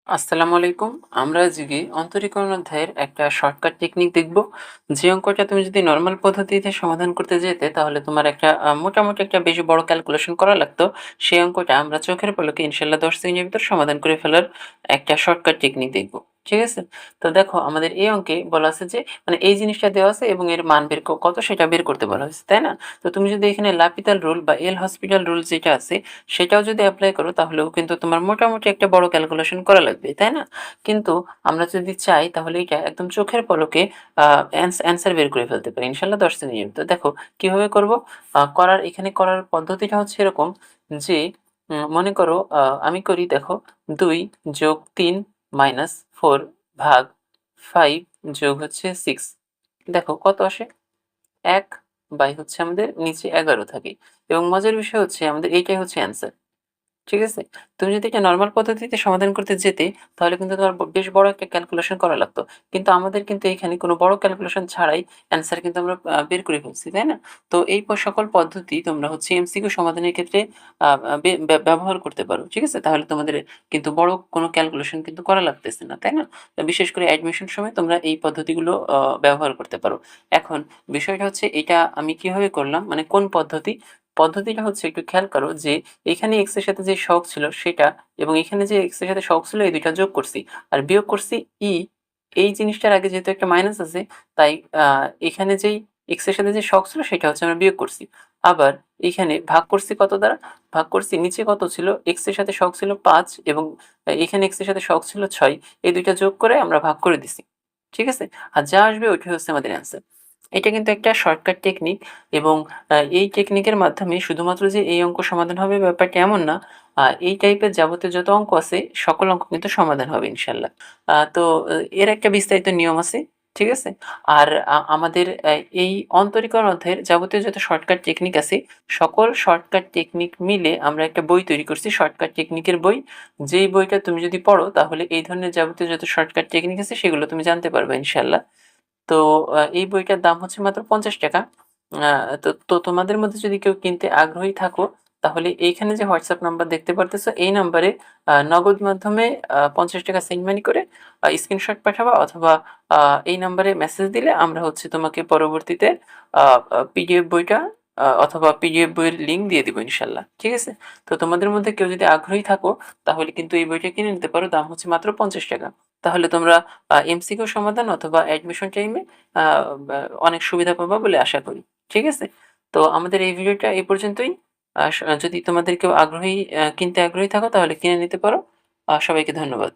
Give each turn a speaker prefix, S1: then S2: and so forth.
S1: আসসালামু আলাইকুম। আমরা আজকে অন্তরীকরণ অধ্যায়ের একটা শর্টকাট টেকনিক দেখব। যে অঙ্কটা তুমি যদি নরমাল পদ্ধতিতে সমাধান করতে যেতে তাহলে তোমার একটা মোটামুটি একটা বেশ বড় ক্যালকুলেশন করা লাগতো। সেই অঙ্কটা আমরা চোখের পলকে ইনশাআল্লাহ ১০ সেকেন্ডের ভিতর সমাধান করে ফেলার একটা শর্টকাট টেকনিক দেখব। ঠিক আছে? তো দেখো আমাদের এই অঙ্কে বলা আছে যে মানে এই জিনিসটা দেওয়া আছে এবং এর মান বের কত সেটা বের করতে বলা হয়েছে, তাই না? তো তুমি যদি এখানে লাপিতাল রুল বা এল হসপিটাল রুল যেটা আছে সেটাও যদি এপ্লাই করো তাহলেও কিন্তু তোমার মোটামুটি একটা বড় ক্যালকুলেশন করা লাগবে, তাই না? কিন্তু আমরা যদি চাই তাহলে এটা একদম চোখের পলকে অ্যান্সার বের করে ফেলতে পারি ইনশাআল্লাহ ১০ সেকেন্ডের। তো দেখো কিভাবে করব? করার পদ্ধতিটা হচ্ছে এরকম যে মনে করো আমি করি দেখো ২ যোগ ৩ মাইনাস ৪ ভাগ ৫ যোগ হচ্ছে ৬। দেখো কত আসে? ১ বাই হচ্ছে আমাদের নিচে ১১ থাকে এবং মজার বিষয় হচ্ছে আমাদের এইটাই হচ্ছে অ্যান্সার। ঠিক আছে? তুমি যদি এটা নরমাল পদ্ধতিতে সমাধান করতে যেতে, তাহলে কিন্তু তোমার বেশ বড় একটা ক্যালকুলেশন করা লাগতো। কিন্তু আমাদের কিন্তু এখানে কোনো বড় ক্যালকুলেশন ছাড়াই অ্যান্সার কিন্তু আমরা বের করে ফেলছি, তাই না? তো এই সকল পদ্ধতি তোমরা হচ্ছে এমসিকিউ সমাধানের ক্ষেত্রে আ আ বে ব্যা ব্যবহার করতে পারো। ঠিক আছে? তাহলে তোমাদের কিন্তু বড় কোনো ক্যালকুলেশন কিন্তু করা লাগতেছে না, তাই না? বিশেষ করে অ্যাডমিশন সময় তোমরা এই পদ্ধতিগুলো ব্যবহার করতে পারো। এখন বিষয়টা হচ্ছে এটা আমি কিভাবে করলাম, মানে কোন পদ্ধতি? পদ্ধতিটা হচ্ছে একটু খেয়াল করো যে এখানে x এর সাথে যে সহগ ছিল সেটা এবং এখানে যে x এর সাথে সহগ ছিল এই ২ টা যোগ করছি। আর বিয়োগ করছি e, এই জিনিসটার আগে যেহেতু একটা মাইনাস আছে তাই আ এখানে যেই x এর সাথে যে সহগ ছিল সেটা হচ্ছে আমরা বিয়োগ করছি। আবার এখানে ভাগ করছি কত দ্বারা? ভাগ করছি নিচে কত ছিল? x এর সাথে সহগ ছিল ৫ এবং এখানে x এর সাথে সহগ ছিল ৬। এই ২ টা যোগ করে আমরা ভাগ করে দিছি। ঠিক আছে? আর যা আসবে ওইটাই হচ্ছে আমাদের অ্যান্সার। এটা কিন্তু একটা শর্টকাট টেকনিক এবং এই টেকনিকের মাধ্যমে শুধুমাত্র যে এই অঙ্ক সমাধান হবে ব্যাপারটা এমন না। এই টাইপের যাবতীয় যত অঙ্ক আছে সকল অঙ্ক কিন্তু সমাধান হবে ইনশাআল্লাহ। তো এর একটা বিস্তারিত নিয়ম আছে। ঠিক আছে? আর আমাদের এই অন্তরীকরণ অধ্যায়ের যাবতীয় যত শর্টকাট টেকনিক আছে, সকল শর্টকাট টেকনিক মিলে আমরা একটা বই তৈরি করছি, শর্টকাট টেকনিকের বই। যেই বইটা তুমি যদি পড়ো তাহলে এই ধরনের যাবতীয় যত শর্টকাট টেকনিক আছে সেগুলো তুমি জানতে পারবে ইনশাআল্লাহ। তো এই বইটার দাম হচ্ছে মাত্র ৳৫০। আ তো তোমাদের মধ্যে যদি কেউ কিনতে আগ্রহী থাকো, তাহলে এইখানে যে WhatsApp নাম্বার দেখতে পারতেছো, এই নাম্বারে নগদ মাধ্যমে ৳৫০ সেন্ড মানি করে স্ক্রিনশট পাঠাবা অথবা আ এই নাম্বারে মেসেজ দিলে আমরা হচ্ছে তোমাকে পরবর্তীতে আ আ পিডিএফ বইটা অথবা পিডিএফ বইয়ের লিঙ্ক দিয়ে দিব ইনশাআল্লাহ। ঠিক আছে? তো তোমাদের মধ্যে কেউ যদি আগ্রহী থাকো, তাহলে কিন্তু এই বইটা কিনে নিতে পারো। দাম হচ্ছে মাত্র ৳৫০। তাহলে তোমরা এমসিকিউ সমাধান অথবা অ্যাডমিশন টাইমে আ বা অনেক সুবিধা পাবা বলে আশা করি। ঠিক আছে? তো আমাদের এই ভিডিওটা এই পর্যন্তই। যদি তোমাদের কেউ কিনতে আগ্রহী থাকো তাহলে কিনে নিতে পারো। সবাইকে ধন্যবাদ।